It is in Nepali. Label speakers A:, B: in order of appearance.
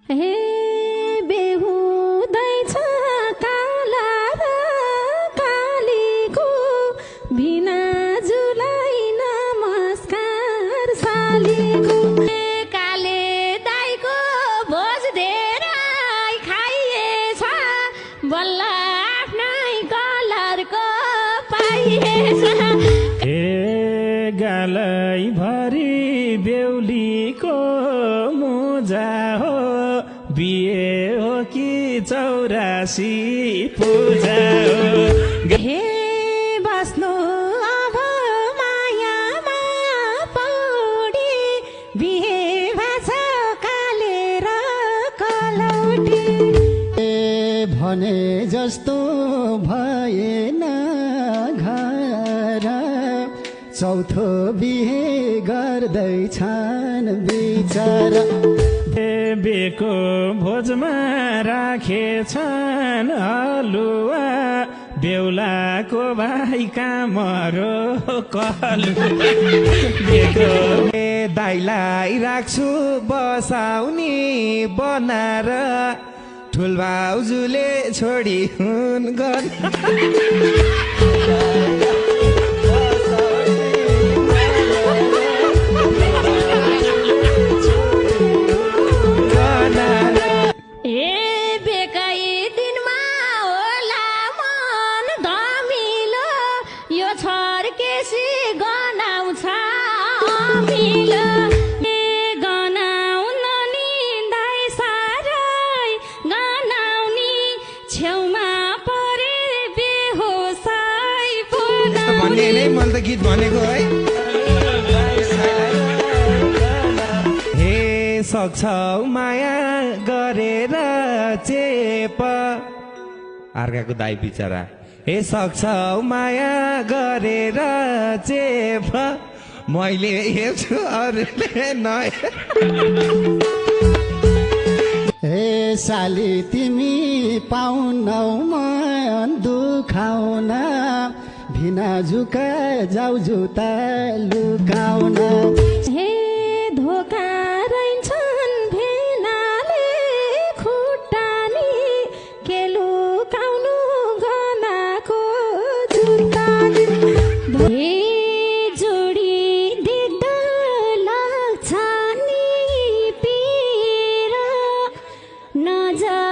A: हे बेहुदैछ काला र कालीको भिनाजुलाई नमस्कार सालीको। काले दाइको भोज धेरै खाइएछ बल्ल आफ्नै कलरको पाइएछ।
B: हे गालै भरि बेहुलीको मुजा हो बिहे हो कि 84 पूजा हो।
A: हे बस्नु अब मायामा पौडी बिहे भाछ काले र कलौटी।
C: भने जस्तो भएन घर चौथो बिहे गर्दैछन् बिचरा।
B: बेको भोजमा राखेछन् हलुवा बेहुलाको भाइ कामरो कहलुवा। बेको दाइलाई राख्छु बसाउनी बनाएर ठुल भाउजूले छोडी हुन् मैले त गीत भनेको है। हे सक्छौ माया गरेर चेप अर्काको दाइ बिचरा। हे सक्छौ माया गरेर चेप मैले हेर्छु अरूले नयाँ।
C: हे साली तिमी पाउनौ मन दुखाउन भिना झुका जाउ जुता लुकाउन।
A: हे धोका रहन्छन् भेनाले खुट्टानी के लुकाउनु गनाको जुत्तानी। हे जोडी देख्दा लाग्छ नि पिर नजर